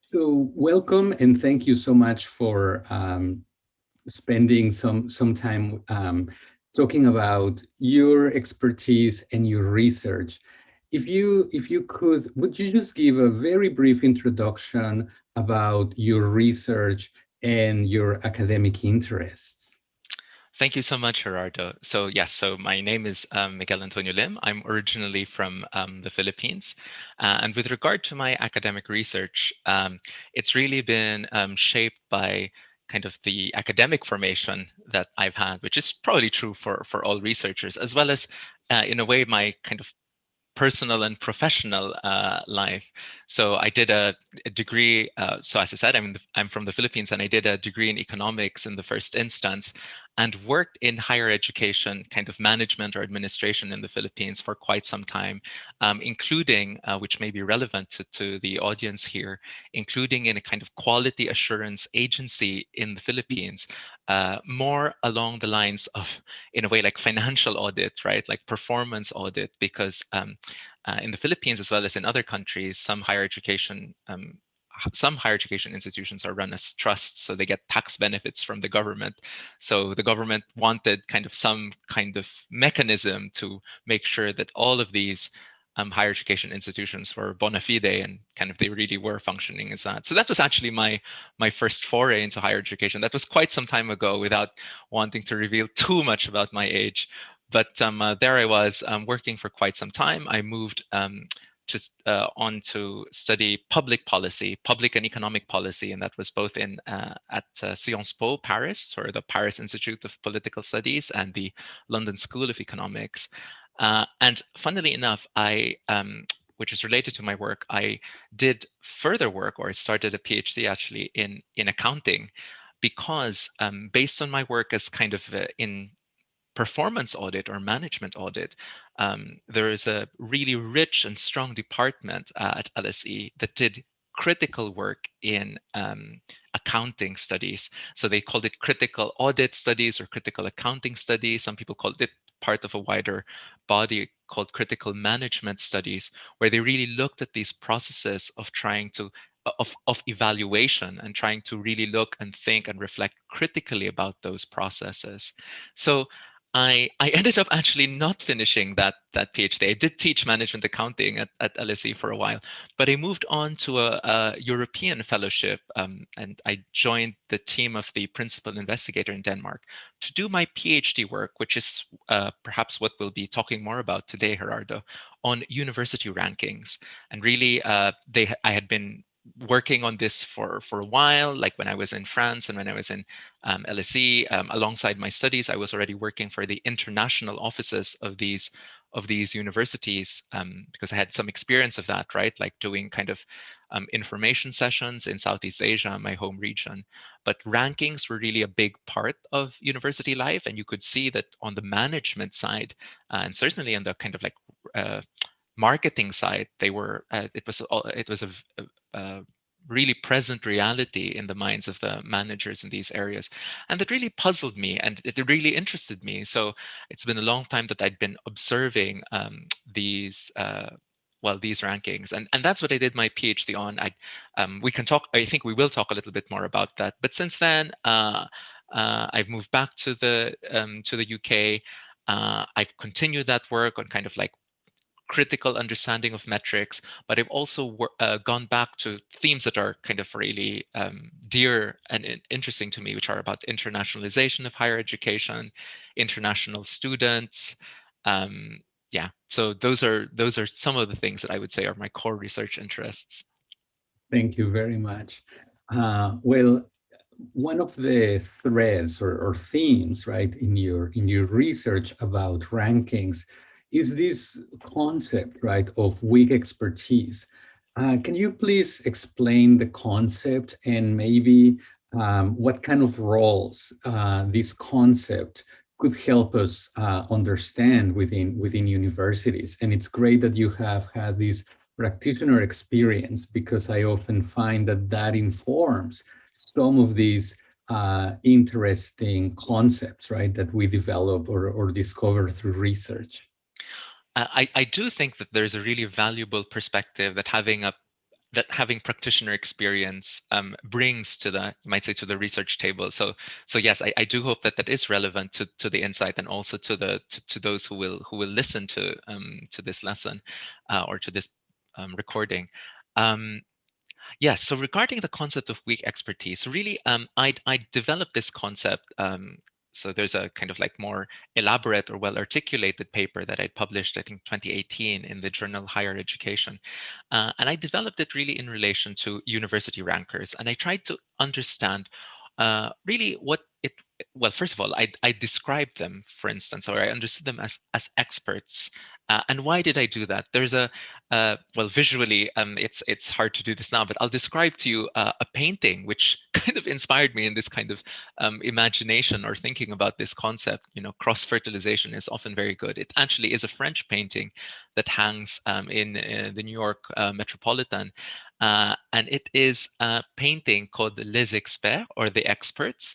So welcome and thank you so much for spending some time talking about your expertise and your research. If you could, would you just give a very brief introduction about your research and your academic interests? Thank you so much, Gerardo. So yes, so my name is Miguel Antonio Lim. I'm originally from the Philippines. And with regard to my academic research, it's really been shaped by kind of the academic formation that I've had, which is probably true for all researchers, as well as in a way, my kind of personal and professional life. So I did a degree. So as I said, I'm from the Philippines, and I did a degree in economics in the first instance, and worked in higher education, kind of management or administration in the Philippines for quite some time, including, which may be relevant to the audience here, including in a kind of quality assurance agency in the Philippines, more along the lines of, in a way, like financial audit, right? Like performance audit, because in the Philippines, as well as in other countries, some higher education institutions are run as trusts, so they get tax benefits from the government. So the government wanted kind of some kind of mechanism to make sure that all of these higher education institutions were bona fide and kind of they really were functioning as that. So that was actually my first foray into higher education. That was quite some time ago, without wanting to reveal too much about my age. But there I was working for quite some time. I moved on to study public policy, public and economic policy, and that was both in at Sciences Po, Paris, or the Paris Institute of Political Studies, and the London School of Economics. And funnily enough, which is related to my work, I did further work, or I started a PhD actually in accounting, because based on my work as kind of in performance audit or management audit, there is a really rich and strong department at LSE that did critical work in accounting studies. So they called it critical audit studies or critical accounting studies. Some people called it part of a wider body called critical management studies, where they really looked at these processes of trying to of evaluation and trying to really look and think and reflect critically about those processes. So I ended up actually not finishing that PhD. I did teach management accounting at LSE for a while, but I moved on to a European fellowship, and I joined the team of the principal investigator in Denmark to do my PhD work, which is perhaps what we'll be talking more about today, Gerardo, on university rankings. And really, I had been working on this for a while, like when I was in France and when I was in LSE. Alongside my studies, I was already working for the international offices of these universities, because I had some experience of that, right? Like doing kind of information sessions in Southeast Asia, my home region. But rankings were really a big part of university life, and you could see that on the management side, and certainly on the kind of like marketing side, they were it was a really present reality in the minds of the managers in these areas. And that really puzzled me, and it really interested me. So it's been a long time that I'd been observing these rankings, and that's what I did my PhD on. We can talk. I think we will talk a little bit more about that. But since then, I've moved back to the UK. I've continued that work on kind of like critical understanding of metrics, but I've also gone back to themes that are kind of really dear and interesting to me, which are about internationalization of higher education, international students. Yeah, so those are some of the things that I would say are my core research interests. Thank you very much. Well, one of the threads or themes, right, in your research about rankings is this concept, right, of weak expertise. Can you please explain the concept and maybe what kind of roles this concept could help us understand within universities? And it's great that you have had this practitioner experience because I often find that that informs some of these interesting concepts, right, that we develop or discover through research. I do think that there's a really valuable perspective that having that having practitioner experience brings to the, you might say, to the research table. So yes, I do hope that that is relevant to the insight, and also to the to those who will listen to this lesson or to this recording. Um, Yes. So regarding the concept of weak expertise, really, I developed this concept. So there's a kind of like more elaborate or well articulated paper that I published, I think 2018, in the journal Higher Education, and I developed it really in relation to university rankers, and I tried to understand really what it. Well, first of all, I described them, for instance, or I understood them as experts. And why did I do that? There's a well, visually, it's hard to do this now, but I'll describe to you a painting which kind of inspired me in this kind of imagination or thinking about this concept. You know, cross fertilization is often very good. It actually is a French painting that hangs in the New York Metropolitan. And it is a painting called Les Experts, or the Experts,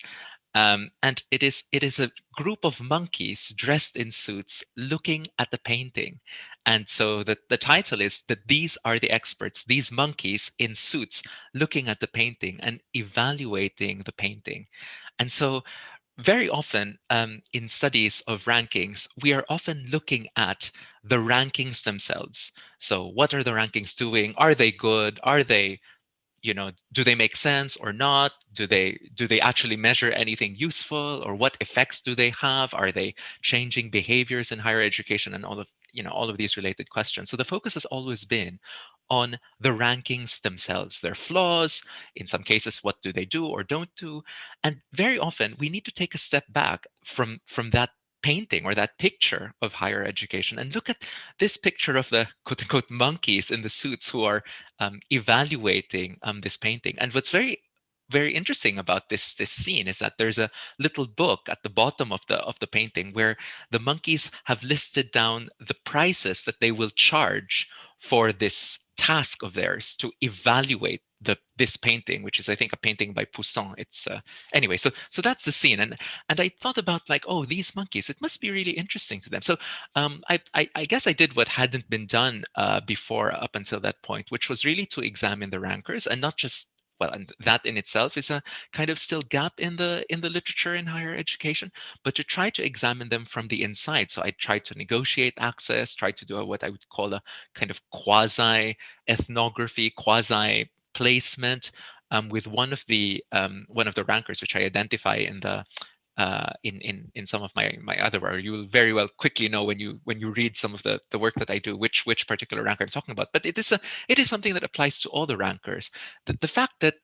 and it is a group of monkeys dressed in suits looking at the painting. And so the title is that these are the experts, these monkeys in suits looking at the painting and evaluating the painting. And so very often in studies of rankings, we are often looking at the rankings themselves. So what are the rankings doing? Are they good? Are they, do they make sense or not? Do they actually measure anything useful, or what effects do they have? Are they changing behaviors in higher education, and all of these related questions? So the focus has always been on the rankings themselves, their flaws, in some cases what do they do or don't do. And very often we need to take a step back from that painting or that picture of higher education and look at this picture of the quote unquote monkeys in the suits who are evaluating this painting. And what's very interesting about this scene is that there's a little book at the bottom of the painting where the monkeys have listed down the prices that they will charge for this task of theirs to evaluate this painting, which is, I think, a painting by Poussin. It's anyway. So that's the scene, and I thought about, like, oh, these monkeys, it must be really interesting to them. So I guess I did what hadn't been done before up until that point, which was really to examine the rankers, and not just, well, and that in itself is a kind of still gap in the literature in higher education, but to try to examine them from the inside. So I tried to negotiate access, tried to do what I would call a kind of quasi ethnography, quasi placement with one of the rankers, which I identify in some of my other work. You will very well quickly know when you read some of the work that I do, which particular ranker I'm talking about. But it is something that applies to all the rankers. The fact that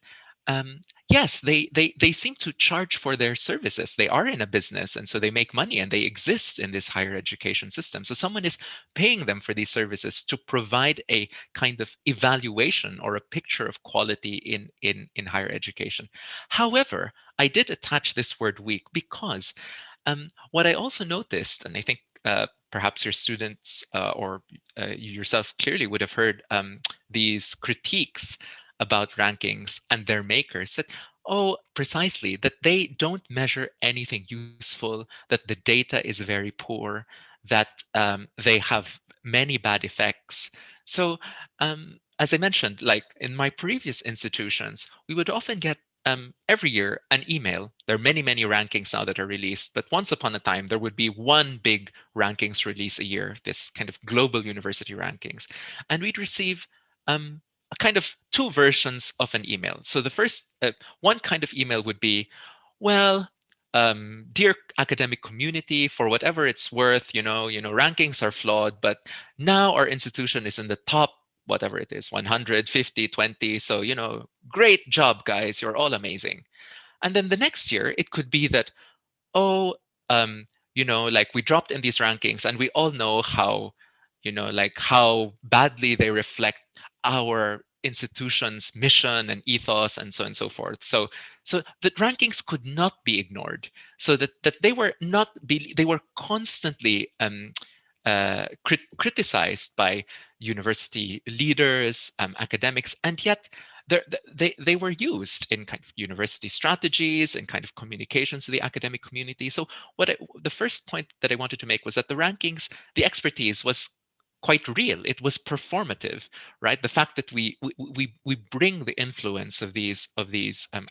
yes, they seem to charge for their services. They are in a business, and so they make money, and they exist in this higher education system. So someone is paying them for these services to provide a kind of evaluation or a picture of quality in higher education. However, I did attach this word weak because what I also noticed, and I think perhaps your students or you yourself clearly would have heard these critiques about rankings and their makers, that, oh, precisely, that they don't measure anything useful, that the data is very poor, that they have many bad effects. So as I mentioned, like in my previous institutions, we would often get every year an email. There are many rankings now that are released, but once upon a time, there would be one big rankings release a year, this kind of global university rankings. And we'd receive a kind of two versions of an email. So the first, one kind of email would be, well, dear academic community, for whatever it's worth, rankings are flawed, but now our institution is in the top, whatever it is, 150, 20. So, great job, guys. You're all amazing. And then the next year, it could be that, oh, like we dropped in these rankings, and we all know how, like how badly they reflect our institution's mission and ethos, and so on and so forth. So the rankings could not be ignored. So that they were not be they were constantly criticized by university leaders, academics, and yet they were used in kind of university strategies and kind of communications to the academic community. So the first point that I wanted to make was that the rankings, the expertise was quite real. It was performative, right? The fact that we bring the influence of these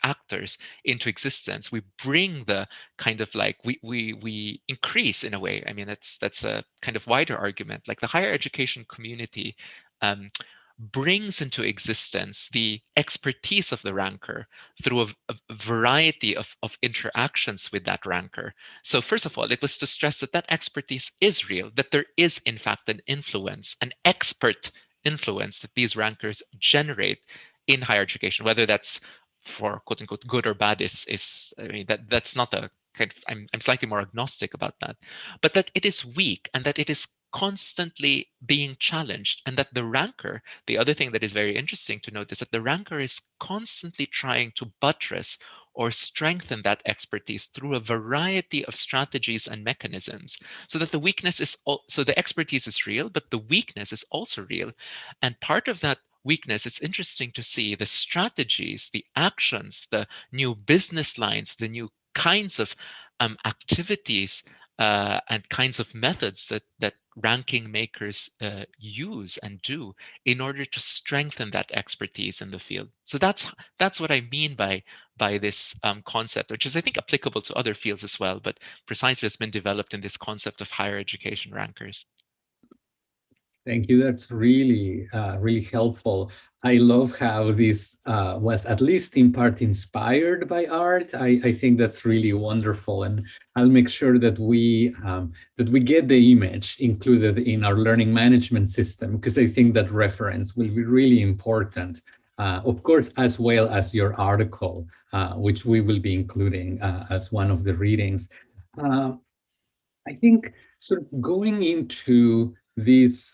actors into existence. We bring the kind of like we increase in a way. I mean, that's a kind of wider argument. Like the higher education community um, brings into existence the expertise of the ranker through a variety of interactions with that ranker. So, first of all, it was to stress that that expertise is real, that there is, in fact, an influence, an expert influence that these rankers generate in higher education, whether that's for quote unquote good or bad is I mean that's not a kind of I'm slightly more agnostic about that, but that it is weak and that it is constantly being challenged, and that the ranker, the other thing that is very interesting to note is that the ranker is constantly trying to buttress or strengthen that expertise through a variety of strategies and mechanisms, so that the weakness is so the expertise is real, but the weakness is also real. And part of that weakness, it's interesting to see the strategies, the actions, the new business lines, the new kinds of activities and kinds of methods that ranking makers use and do in order to strengthen that expertise in the field. So that's what I mean by this concept, which is I think applicable to other fields as well, but precisely has been developed in this concept of higher education rankers. Thank you. That's really, really helpful. I love how this was at least in part inspired by art. I think that's really wonderful, and I'll make sure that we get the image included in our learning management system, because I think that reference will be really important. Of course, as well as your article, which we will be including as one of the readings. Uh, I think sort of going into this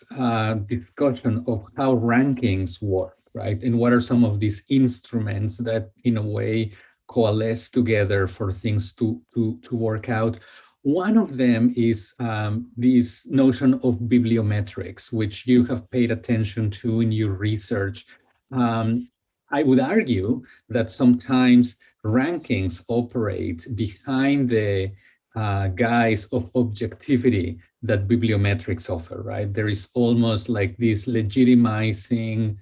discussion of how rankings work, right? And what are some of these instruments that, in a way, coalesce together for things to work out. One of them is this notion of bibliometrics, which you have paid attention to in your research. Um, I would argue that sometimes rankings operate behind the guise of objectivity that bibliometrics offer, right? There is almost like this legitimizing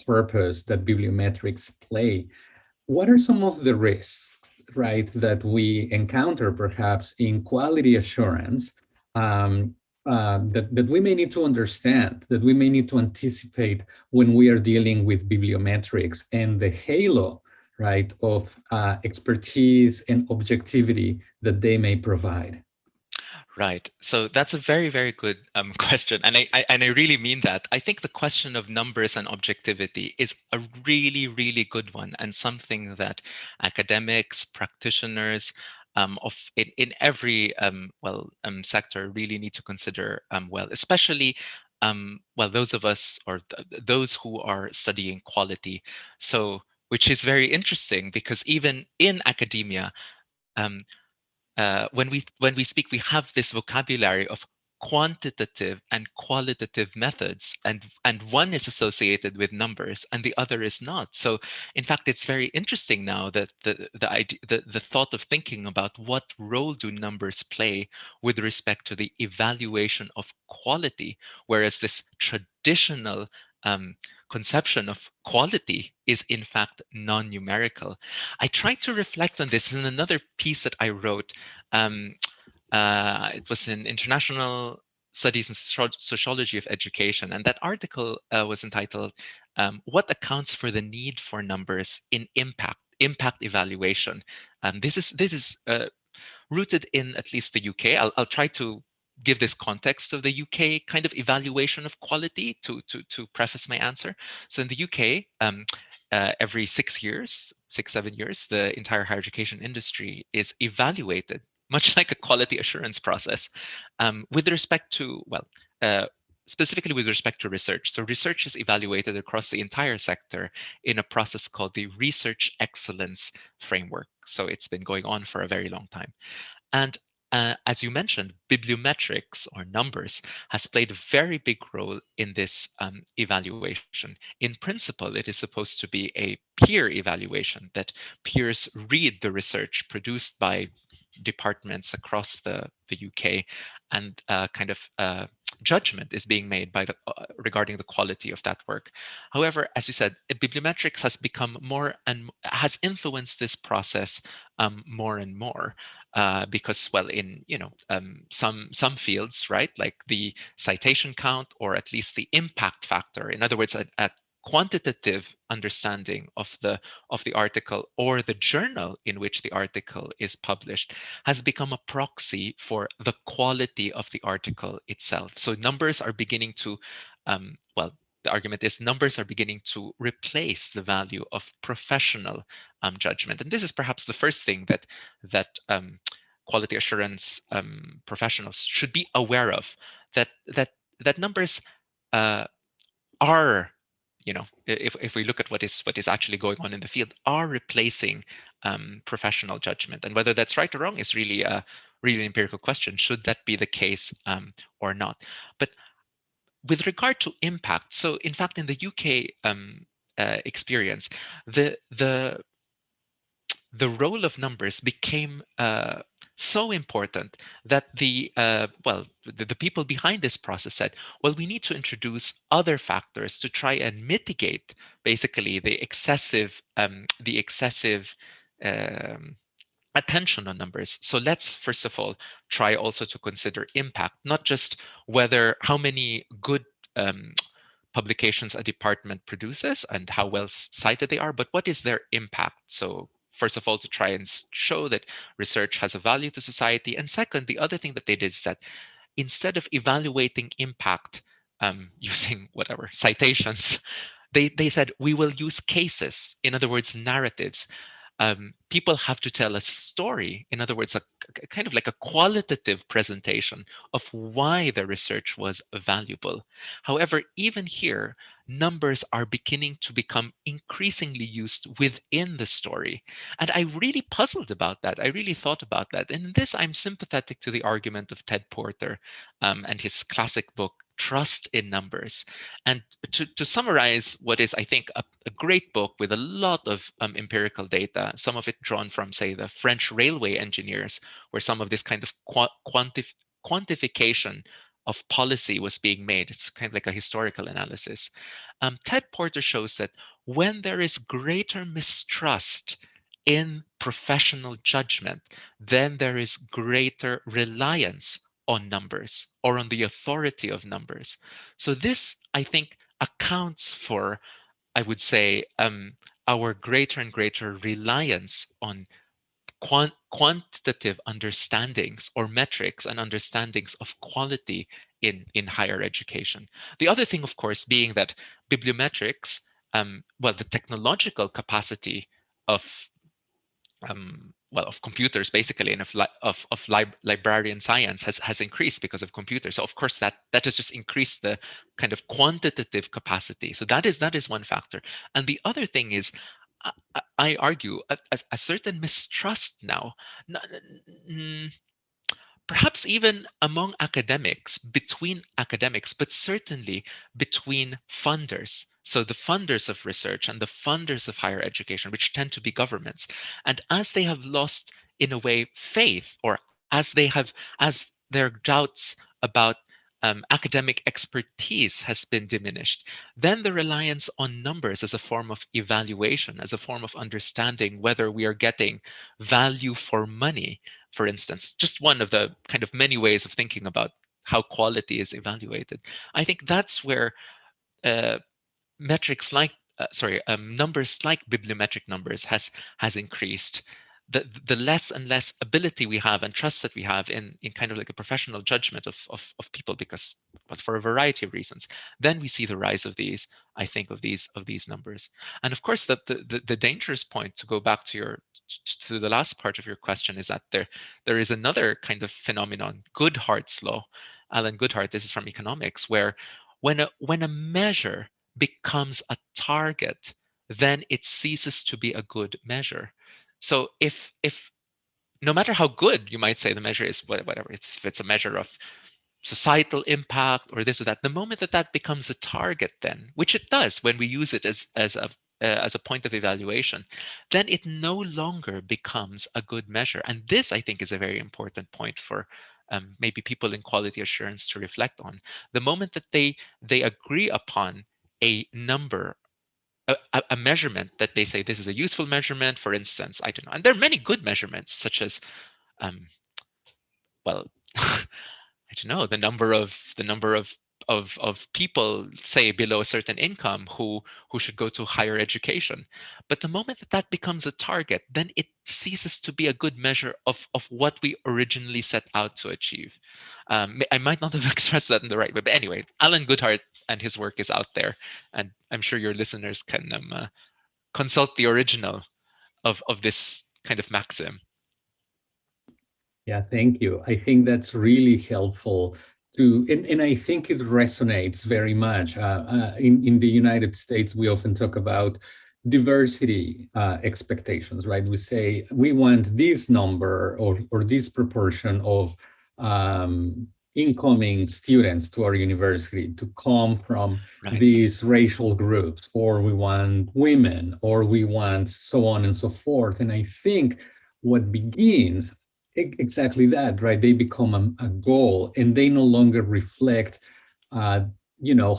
purpose that bibliometrics play. What are some of the risks, right, that we encounter perhaps in quality assurance that we may need to understand, that we may need to anticipate when we are dealing with bibliometrics and the halo, right, of expertise and objectivity that they may provide? Right. So that's a very, very good question, and I really mean that. I think the question of numbers and objectivity is a really, really good one, and something that academics, practitioners in every sector really need to consider well, especially those of us or those who are studying quality. So, which is very interesting because even in academia. When we speak, we have this vocabulary of quantitative and qualitative methods, and one is associated with numbers and the other is not. So in fact, it's very interesting now that the thought of thinking about what role do numbers play with respect to the evaluation of quality, whereas this traditional um, conception of quality is in fact non-numerical. I tried to reflect on this in another piece that I wrote. um, it was in International Studies in Sociology of Education, and that article was entitled "What Accounts for the Need for Numbers in Impact Evaluation." This is rooted in at least the UK. I'll try to give this context of the UK kind of evaluation of quality to preface my answer. So in the UK, every 6 years, 6, 7 years, the entire higher education industry is evaluated, much like a quality assurance process, with respect to, uh, specifically with respect to research. So research is evaluated across the entire sector in a process called the Research Excellence Framework. So it's been going on for a very long time. And as you mentioned, bibliometrics or numbers has played a very big role in this evaluation. In principle, it is supposed to be a peer evaluation that peers read the research produced by departments across the UK, and kind of judgment is being made by the regarding the quality of that work. However, as you said, bibliometrics has become more and has influenced this process more and more. Because, well, in some fields, right, like the citation count, or at least the impact factor, in other words, a quantitative understanding of the article or the journal in which the article is published, has become a proxy for the quality of the article itself. So numbers are beginning to, well, the argument is numbers are beginning to replace the value of professional judgment, and this is perhaps the first thing that quality assurance professionals should be aware of, that numbers uh, are, if we look at what is actually going on in the field, are replacing professional judgment, and whether that's right or wrong is really a really empirical question. Should that be the case or not? But with regard to impact, so in fact, in the UK experience, the role of numbers became so important that the people behind this process said, well, we need to introduce other factors to try and mitigate basically the excessive um, attention on numbers. So let's first of all try also to consider impact, not just whether how many good um, publications a department produces and how well cited they are, but what is their impact? So first of all, to try and show that research has a value to society. And second, the other thing that they did is that instead of evaluating impact using whatever citations, they said we will use cases, in other words, narratives. People have to tell a story, in other words, kind of like a qualitative presentation of why the research was valuable. However, even here, numbers are beginning to become increasingly used within the story. And I really puzzled about that. I really thought about that. And in this, I'm sympathetic to the argument of Ted Porter and his classic book, Trust in Numbers. And to summarize what is, I think, a great book with a lot of empirical data, some of it drawn from, say, the French railway engineers, where some of this kind of quantification of policy was being made. It's kind of like a historical analysis. Ted Porter shows that when there is greater mistrust in professional judgment, then there is greater reliance on numbers or on the authority of numbers. So this, I think, accounts for, I would say, our greater and greater reliance on quantitative understandings or metrics and understandings of quality in higher education. The other thing, of course, being that bibliometrics, the technological capacity of of computers basically, and of librarian science has increased because of computers. So of course that has just increased the kind of quantitative capacity. So that is one factor. And the other thing is, I argue a certain mistrust now, perhaps even among academics, between academics, but certainly between funders. So the funders of research and the funders of higher education, which tend to be governments. And as they have lost, in a way, faith, or as their doubts about academic expertise has been diminished, then the reliance on numbers as a form of evaluation, as a form of understanding whether we are getting value for money, for instance, just one of the kind of many ways of thinking about how quality is evaluated. I think that's where uh, metrics like numbers like bibliometric numbers has increased. The less and less ability we have and trust that we have in kind of like a professional judgment of people, because, but for a variety of reasons, then we see the rise of these, I think, of these numbers. And of course, the dangerous point, to go back to the last part of your question, is that there is another kind of phenomenon, Goodhart's law, Alan Goodhart. This is from economics, where when a measure becomes a target, then it ceases to be a good measure. So if no matter how good you might say the measure is, whatever, if it's a measure of societal impact or this or that, the moment that becomes a target, then, which it does when we use it as a as a point of evaluation, then it no longer becomes a good measure. And this, I think, is a very important point for maybe people in quality assurance to reflect on. The moment that they agree upon a number, a measurement that they say this is a useful measurement, for instance, I don't know, and there are many good measurements such as um, well, I don't know, the number of people, say, below a certain income who should go to higher education. But the moment that that becomes a target, then it ceases to be a good measure of what we originally set out to achieve. I might not have expressed that in the right way, but anyway, Alan Goodhart and his work is out there, and I'm sure your listeners can consult the original of this kind of maxim. Yeah, thank you. I think that's really helpful and I think it resonates very much. In the United States, we often talk about diversity expectations, right? We say we want this number or this proportion of incoming students to our university to come from Right. these racial groups, or we want women, or we want so on and so forth. And I think what begins exactly that, right? They become a goal, and they no longer reflect, uh,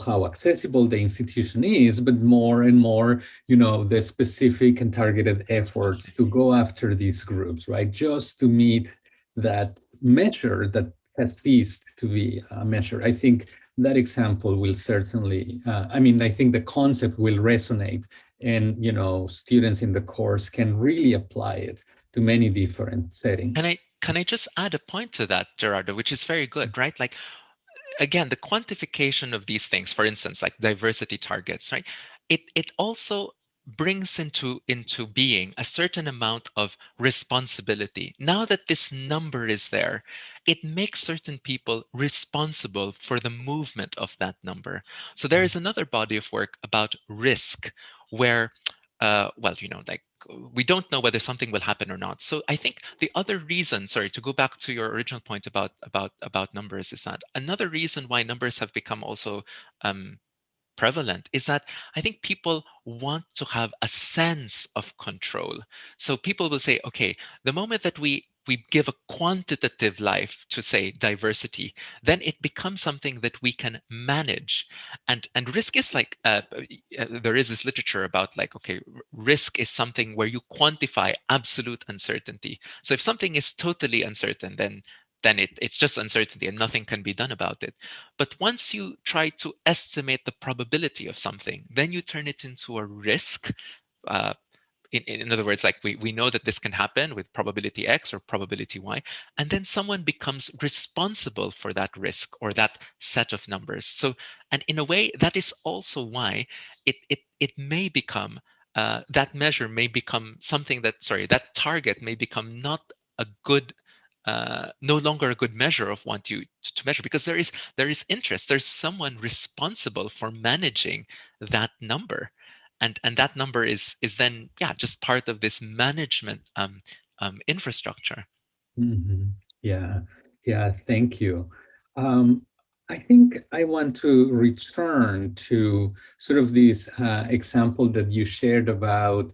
how accessible the institution is, but more and more, the specific and targeted efforts Absolutely. to go after these groups, right? Just to meet that measure that has ceased to be a measure. I think that example will certainly, I think the concept will resonate, and, students in the course can really apply it to many different And settings. can I just add a point to that, Gerardo, which is very good, right? Like, again, the quantification of these things, for instance, like diversity targets, right? It also brings into being a certain amount of responsibility. Now that this number is there, it makes certain people responsible for the movement of that number. So there is another body of work about risk, where well, like, we don't know whether something will happen or not. So I think the other reason, sorry, to go back to your original point about numbers, is that another reason why numbers have become also um, prevalent is that I think people want to have a sense of control. So people will say, okay, the moment that we give a quantitative life to, say, diversity, then it becomes something that we can manage. And risk is like, there is this literature about, like, okay, risk is something where you quantify absolute uncertainty. So if something is totally uncertain, then it's just uncertainty and nothing can be done about it. But once you try to estimate the probability of something, then you turn it into a risk. Uh, in other words, like, we know that this can happen with probability X or probability Y, and then someone becomes responsible for that risk or that set of numbers. So, and in a way, that is also why it may become, that measure may become something that, sorry, that target may become not a good, no longer a good measure of what you to measure, because there is interest. There's someone responsible for managing that number, and that number is then, yeah, just part of this management infrastructure. Mhm. Yeah, yeah, thank you. Um, I think I want to return to sort of this example that you shared about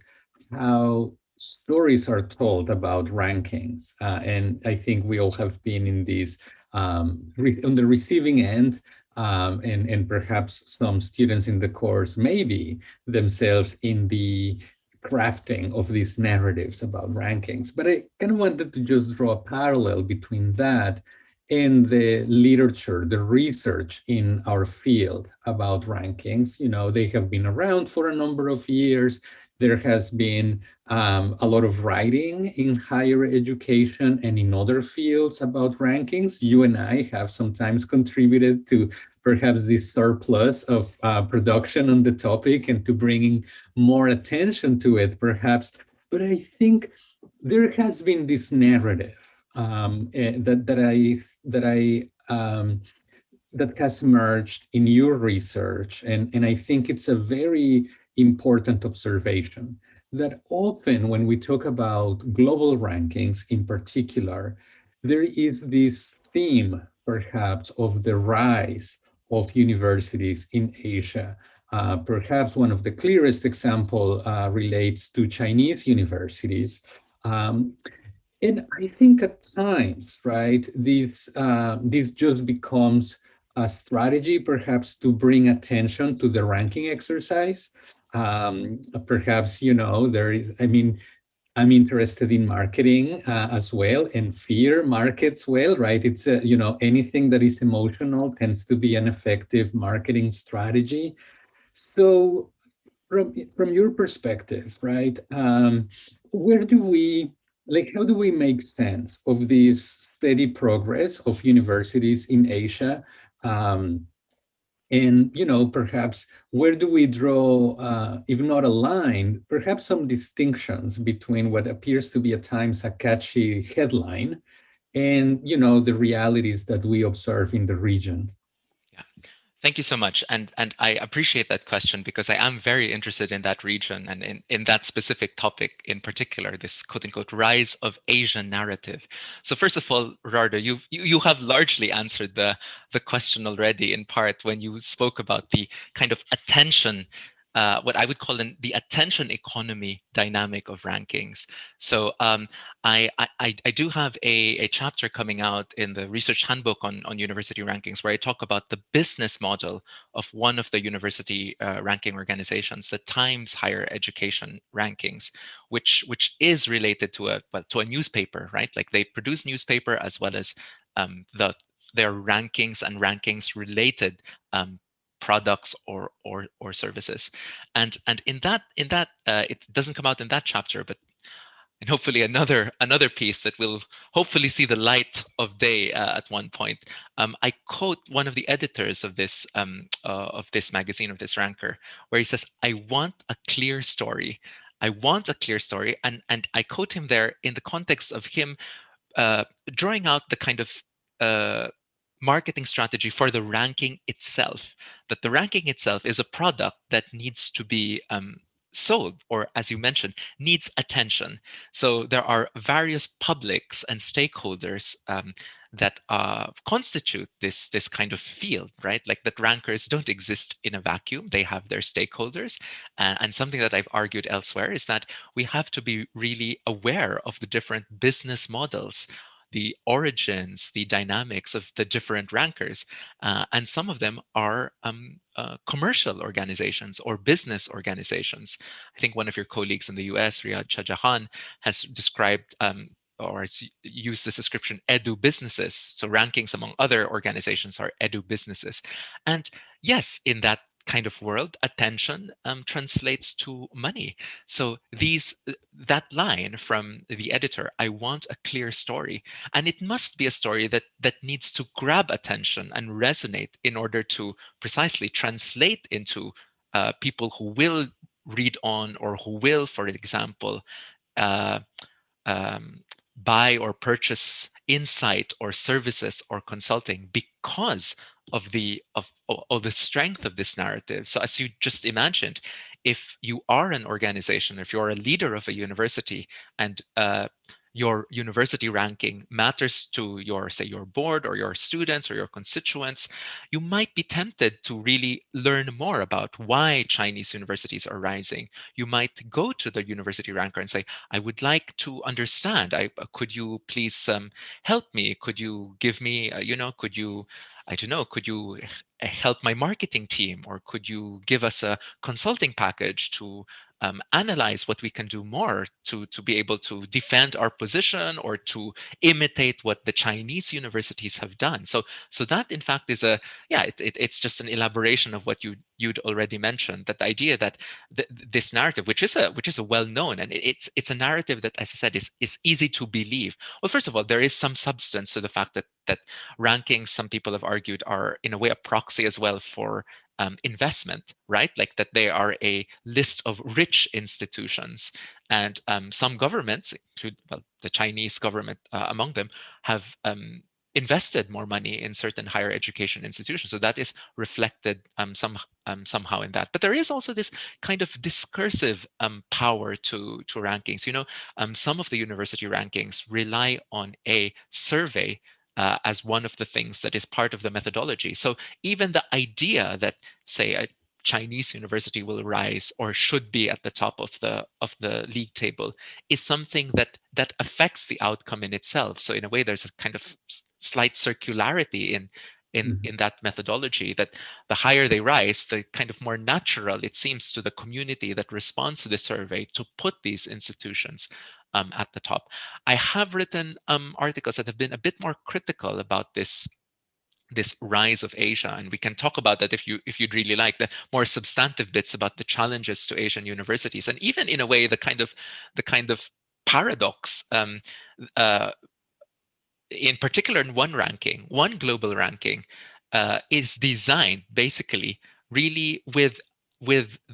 how stories are told about rankings. And I think we all have been in this, on the receiving end, and perhaps some students in the course, maybe themselves in the crafting of these narratives about rankings. But I kind of wanted to just draw a parallel between that and the literature, the research in our field about rankings. They have been around for a number of years. There has been a lot of writing in higher education and in other fields about rankings. You and I have sometimes contributed to perhaps this surplus of production on the topic and to bringing more attention to it, perhaps. But I think there has been this narrative that has emerged in your research, and I think it's a very important observation that often when we talk about global rankings in particular, there is this theme perhaps of the rise of universities in Asia. Perhaps one of the clearest example relates to Chinese universities. Um, and I think at times, right, this just becomes a strategy, perhaps to bring attention to the ranking exercise. Perhaps, there is, I mean, I'm interested in marketing as well, and fear markets well, right? It's, anything that is emotional tends to be an effective marketing strategy. So from your perspective, right? Where do we like how do we make sense of this steady progress of universities in Asia? Um, and perhaps where do we draw, if not a line, perhaps some distinctions between what appears to be at times a catchy headline and the realities that we observe in the region? Yeah. Thank you so much. And I appreciate that question because I am very interested in that region and in that specific topic in particular, this quote unquote rise of Asian narrative. So first of all, Rardo, you have largely answered the question already in part when you spoke about the kind of attention, what I would call the attention economy dynamic of rankings. So I do have a chapter coming out in the research handbook on university rankings where I talk about the business model of one of the university ranking organizations, the Times Higher Education Rankings, which is related to a newspaper, right? Like they produce newspaper as well as their rankings and rankings related products or services, and in that it doesn't come out in that chapter, but and hopefully another piece that will hopefully see the light of day at one point. I quote one of the editors of this magazine, of this ranker, where he says, "I want a clear story. I want a clear story," and I quote him there in the context of him drawing out the kind of uh, marketing strategy for the ranking itself. That the ranking itself is a product that needs to be sold, or as you mentioned, needs attention. So there are various publics and stakeholders that constitute this kind of field, right? Like that rankers don't exist in a vacuum; they have their stakeholders, and something that I've argued elsewhere is that we have to be really aware of the different business models, the origins, the dynamics of the different rankers. And some of them are commercial organizations or business organizations. I think one of your colleagues in the US, Riyad Shahjahan, has described or has used this description, edu businesses. So rankings among other organizations are edu businesses. And yes, in that kind of world, attention translates to money. So that line from the editor, "I want a clear story," and it must be a story that needs to grab attention and resonate in order to precisely translate into people who will read on, or who will, for example, uh, um, buy or purchase insight or services or consulting because of the strength of this narrative. So as you just imagined, if you are an organization, if you're a leader of a university, and your university ranking matters to your, say, your board or your students or your constituents, you might be tempted to really learn more about why Chinese universities are rising. You might go to the university ranker and say, "I would like to understand. Could you please help me? Could you give me, could you, I don't know, could you help my marketing team, or could you give us a consulting package to analyze what we can do more to be able to defend our position or to imitate what the Chinese universities have done?" So that in fact is it's just an elaboration of what you'd already mentioned. That the idea that this narrative, which is a well known, and it's a narrative that, as I said, is easy to believe. Well, first of all, there is some substance to the fact that rankings, some people have argued, are in a way a proxy as well for investment, right? Like that they are a list of rich institutions, and some governments, well, the Chinese government among them, have invested more money in certain higher education institutions. So that is reflected somehow in that. But there is also this kind of discursive power to rankings. Some of the university rankings rely on a survey as one of the things that is part of the methodology. So even the idea that, say, Chinese university will rise or should be at the top of the league table is something that affects the outcome in itself. So in a way, there's a kind of slight circularity Mhm. in that methodology, that the higher they rise, the kind of more natural it seems to the community that responds to the survey to put these institutions at the top. I have written articles that have been a bit more critical about this rise of Asia, and we can talk about that if you'd really like the more substantive bits about the challenges to Asian universities, and even in a way the kind of paradox. Uh, in particular, in one global ranking, is designed basically really with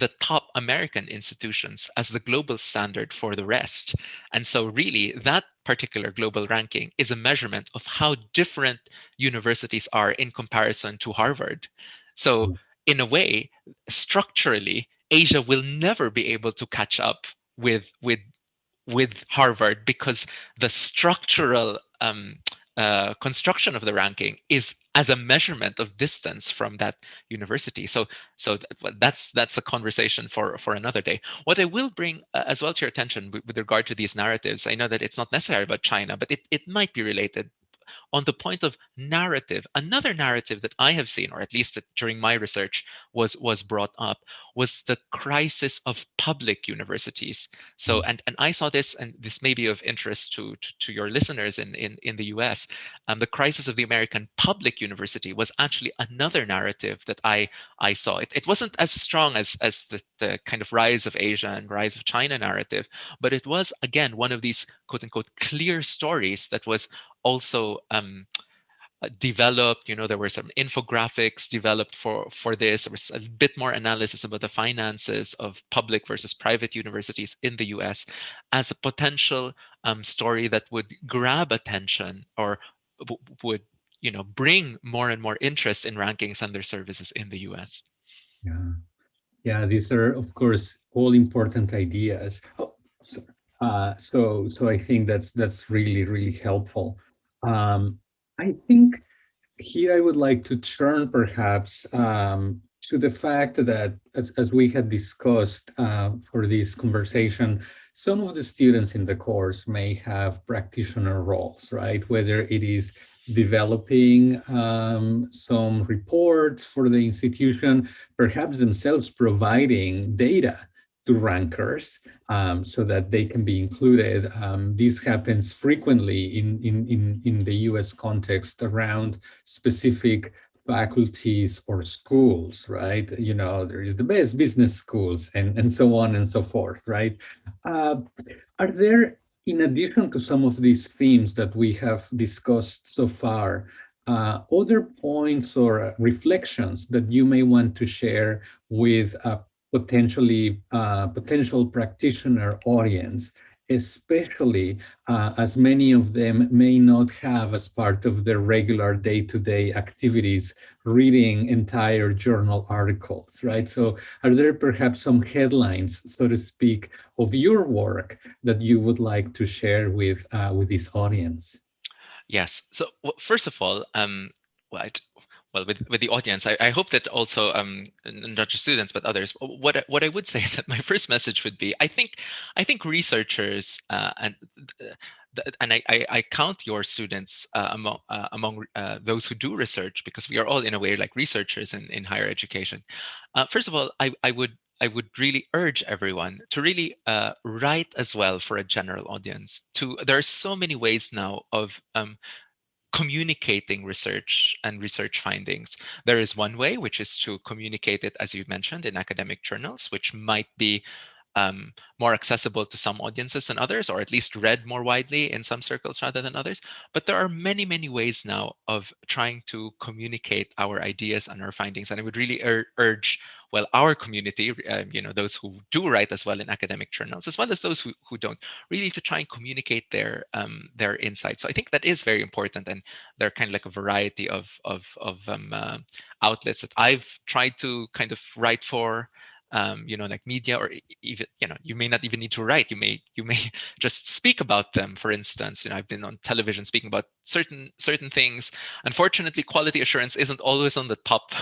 the top American institutions as the global standard for the rest. And so really that particular global ranking is a measurement of how different universities are in comparison to Harvard. So in a way, structurally, Asia will never be able to catch up with Harvard, because the structural construction of the ranking is as a measurement of distance from that university. That's a conversation for another day. What I will bring as well to your attention with regard to these narratives, I know that it's not necessarily about China, but it might be related on the point of narrative. Another narrative that I have seen, or at least that during my research was brought up, was the crisis of public universities. So, and I saw this, and this may be of interest to your listeners in the US. The crisis of the American public university was actually another narrative that I saw. It wasn't as strong as the kind of rise of Asia and rise of China narrative, but it was again one of these quote unquote clear stories that was also developed. There were some infographics developed for this. There was a bit more analysis about the finances of public versus private universities in the US as a potential story that would grab attention, or would bring more and more interest in rankings and their services in the US. Yeah. Yeah, these are, of course, all important ideas. Oh, sorry. So I think that's really, really helpful. I think here I would like to turn perhaps to the fact that, as we had discussed for this conversation, some of the students in the course may have practitioner roles, right? Whether it is developing some reports for the institution, perhaps themselves providing data to rankers so that they can be included. This happens frequently in the US context around specific faculties or schools, right? There is the best business schools and so on and so forth, right? Uh, are there, in addition to some of these themes that we have discussed so far, other points or reflections that you may want to share with a potential practitioner audience, especially as many of them may not have, as part of their regular day-to-day activities, reading entire journal articles, right? So are there perhaps some headlines, so to speak, of your work that you would like to share with this audience? Yes. So first of all, well, well, with the audience, I hope that also not just students but others. What I would say is that my first message would be, I think researchers and I count your students among those who do research, because we are all in a way like researchers in higher education. First of all, I would really urge everyone to really write as well for a general audience. There are so many ways now of communicating research and research findings. There is one way, which is to communicate it, as you mentioned, in academic journals, which might be more accessible to some audiences than others, or at least read more widely in some circles rather than others. But there are many, many ways now of trying to communicate our ideas and our findings. And I would really urge, well, our community, those who do write as well in academic journals, as well as those who don't, really to try and communicate their insights. So I think that is very important, and there are kind of like a variety of outlets that I've tried to kind of write for. like media, or even, you may not even need to write. You may just speak about them. For instance, I've been on television speaking about certain things. Unfortunately, quality assurance isn't always on the top,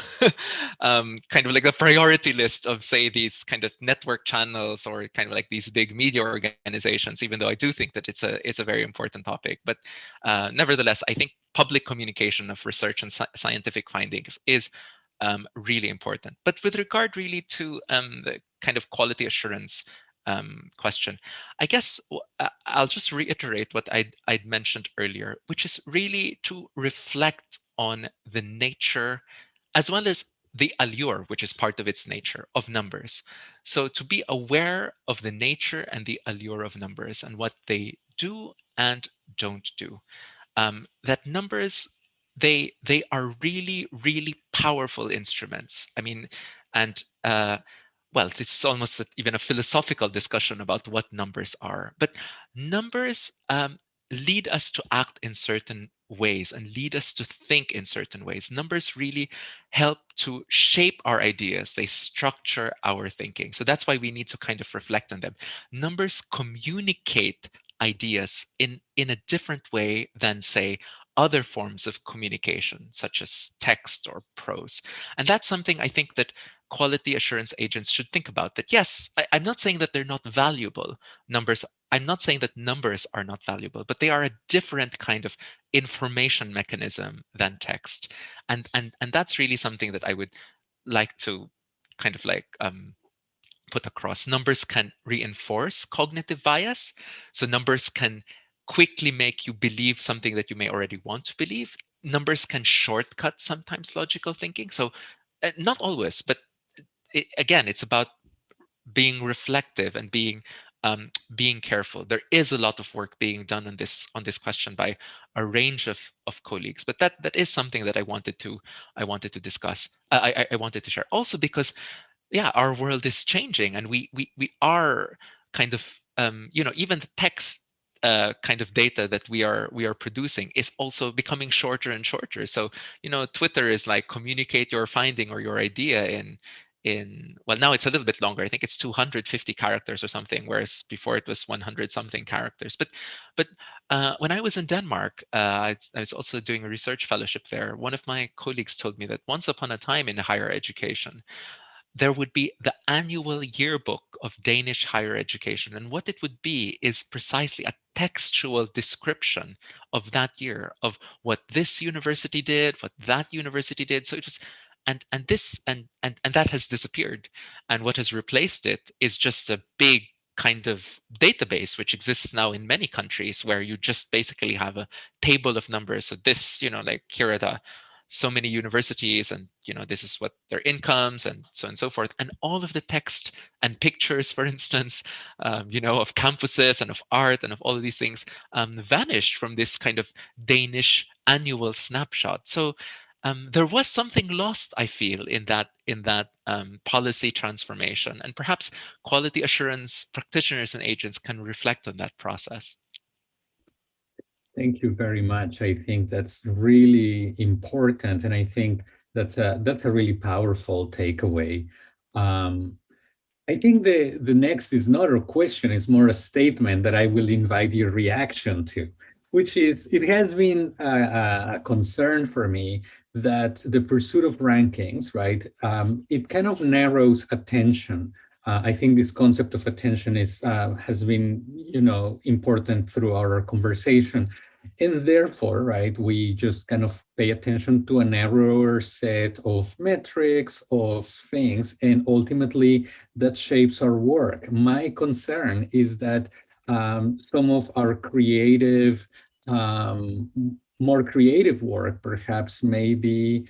kind of like the priority list of, say, these kind of network channels, or kind of like these big media organizations. Even though I do think that it's a very important topic, but nevertheless, I think public communication of research and scientific findings is really important. But with regard really to the kind of quality assurance question, I guess I'll just reiterate what I'd mentioned earlier, which is really to reflect on the nature, as well as the allure, which is part of its nature, of numbers. So to be aware of the nature and the allure of numbers and what they do and don't do. That numbers, they are really, really powerful instruments. I mean, and well, this is almost even a philosophical discussion about what numbers are. But numbers lead us to act in certain ways and lead us to think in certain ways. Numbers really help to shape our ideas, they structure our thinking. So that's why we need to kind of reflect on them. Numbers communicate ideas in a different way than, say, other forms of communication, such as text or prose. And that's something I think that quality assurance agents should think about. That, yes, I'm not saying that they're not valuable. Numbers, I'm not saying that numbers are not valuable, but they are a different kind of information mechanism than text. And that's really something that I would like to kind of like put across. Numbers can reinforce cognitive bias. So numbers can quickly make you believe something that you may already want to believe. Numbers can shortcut sometimes logical thinking. So not always, but again, it's about being reflective and being careful. There is a lot of work being done on this question by a range of colleagues, but that is something that I wanted to discuss. I wanted to share also because, yeah, our world is changing, and we are kind of, even the text kind of data that we are producing is also becoming shorter and shorter. So, Twitter is like, communicate your finding or your idea in, well, now it's a little bit longer. I think it's 250 characters or something, whereas before it was 100 something characters. But when I was in Denmark, I was also doing a research fellowship there. One of my colleagues told me that once upon a time in higher education, there would be the annual yearbook of Danish higher education. And what it would be is precisely a textual description of that year, of what this university did, what that university did. So it was, and this and that has disappeared. And what has replaced it is just a big kind of database which exists now in many countries, where you just basically have a table of numbers. So this, like, here are the so many universities, and this is what their incomes, and so on and so forth. And all of the text and pictures, for instance, of campuses and of art and of all of these things, vanished from this kind of Danish annual snapshot. So there was something lost, I feel, in that policy transformation, and perhaps quality assurance practitioners and agents can reflect on that process. Thank you very much. I think that's really important, and I think that's a really powerful takeaway. Um, I think the next is not a question; it's more a statement that I will invite your reaction to, which is, it has been a concern for me that the pursuit of rankings, right? It kind of narrows attention. I think this concept of attention is has been, important through our conversation, and therefore, right, we just kind of pay attention to a narrower set of metrics, of things, and ultimately that shapes our work. My concern is that some of our more creative work perhaps may be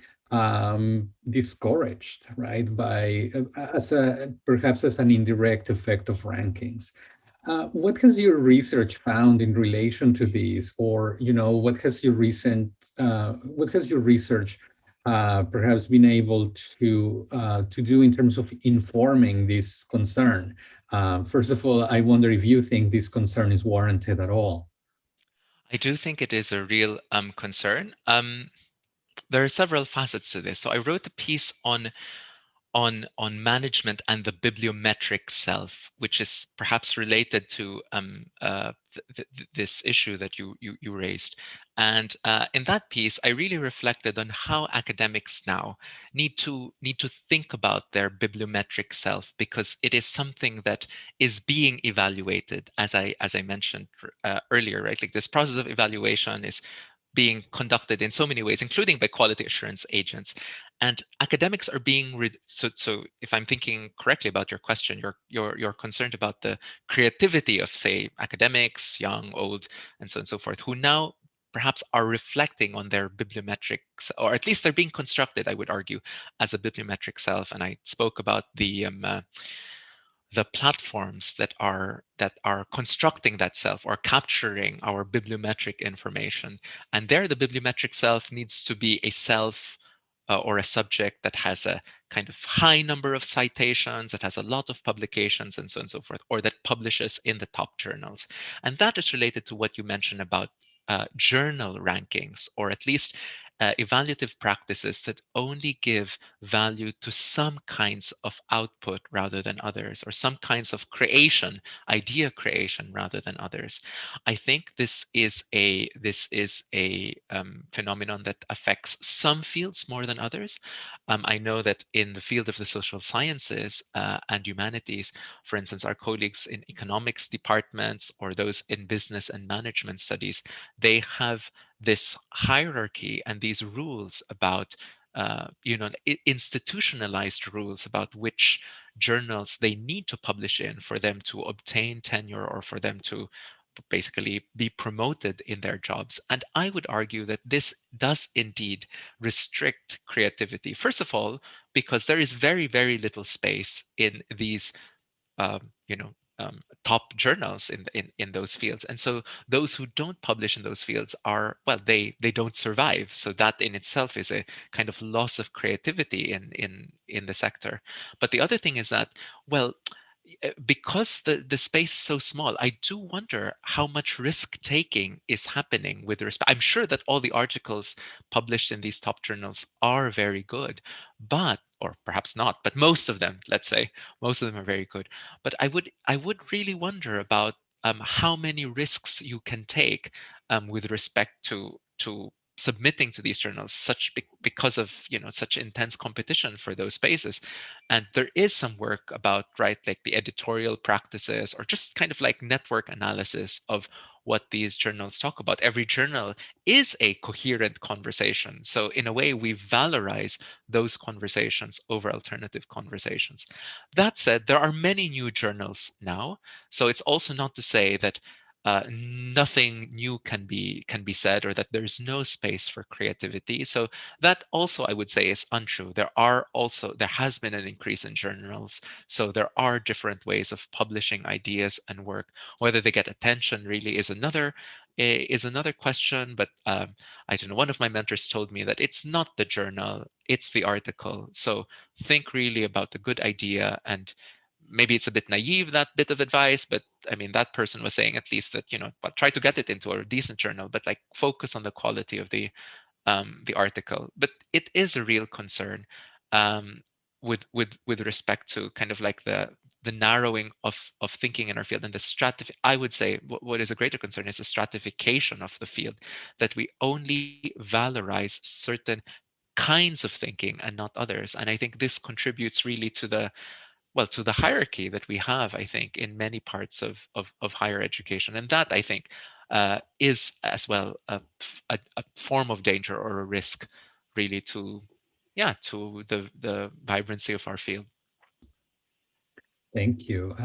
discouraged, right, by perhaps as an indirect effect of rankings. What has your research found in relation to these, or what has your research perhaps been able to do in terms of informing this concern? First of all, I wonder if you think this concern is warranted at all. I do think it is a real concern. There are several facets to this. So I wrote a piece on on management and the bibliometric self, which is perhaps related to this issue that you raised. And in that piece, I really reflected on how academics now need to think about their bibliometric self, because it is something that is being evaluated, as I mentioned earlier, right? Like, this process of evaluation is being conducted in so many ways, including by quality assurance agents. And academics are being so. If I'm thinking correctly about your question, you're concerned about the creativity of, say, academics, young, old, and so on and so forth, who now perhaps are reflecting on their bibliometrics, or at least they're being constructed, I would argue, as a bibliometric self. And I spoke about the platforms that are constructing that self, or capturing our bibliometric information. And there, the bibliometric self needs to be a self, or a subject that has a kind of high number of citations, that has a lot of publications, and so on and so forth, or that publishes in the top journals. And that is related to what you mentioned about journal rankings, or at least evaluative practices that only give value to some kinds of output rather than others, or some kinds of creation, idea creation rather than others. I think this is a phenomenon that affects some fields more than others. I know that in the field of the social sciences and humanities, for instance, our colleagues in economics departments, or those in business and management studies, they have this hierarchy and these rules about institutionalized rules about which journals they need to publish in for them to obtain tenure, or for them to basically be promoted in their jobs. And I would argue that this does indeed restrict creativity. First of all, because there is very, very little space in these top journals in those fields. And so those who don't publish in those fields are, well, they don't survive. So that in itself is a kind of loss of creativity in the sector. But the other thing is that, well, because the space is so small, I do wonder how much risk taking is happening with respect. I'm sure that all the articles published in these top journals are very good, but, or perhaps not, but most of them, let's say, most of them are very good. But I would really wonder about how many risks you can take with respect to submitting to these journals, because of such intense competition for those spaces. And there is some work about, right, like the editorial practices, or just kind of like network analysis of what these journals talk about. Every journal is a coherent conversation, so in a way we valorize those conversations over alternative conversations. That said, there are many new journals now, so it's also not to say that nothing new can be said, or that there's no space for creativity. So that also, I would say, is untrue. There has been an increase in journals, so there are different ways of publishing ideas and work. Whether they get attention really is another question. But I don't know. One of my mentors told me that it's not the journal, it's the article. So think really about the good idea. And maybe it's a bit naive, that bit of advice, but I mean, that person was saying at least that, but try to get it into a decent journal, but like focus on the quality of the article. But it is a real concern um, with respect to kind of like the narrowing of thinking in our field, and the I would say what is a greater concern is the stratification of the field, that we only valorize certain kinds of thinking and not others. And I think this contributes really to the hierarchy that we have, I think, in many parts of higher education. And that, I think, is as well a form of danger, or a risk, really, to the vibrancy of our field. Thank you.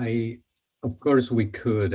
Of course, we could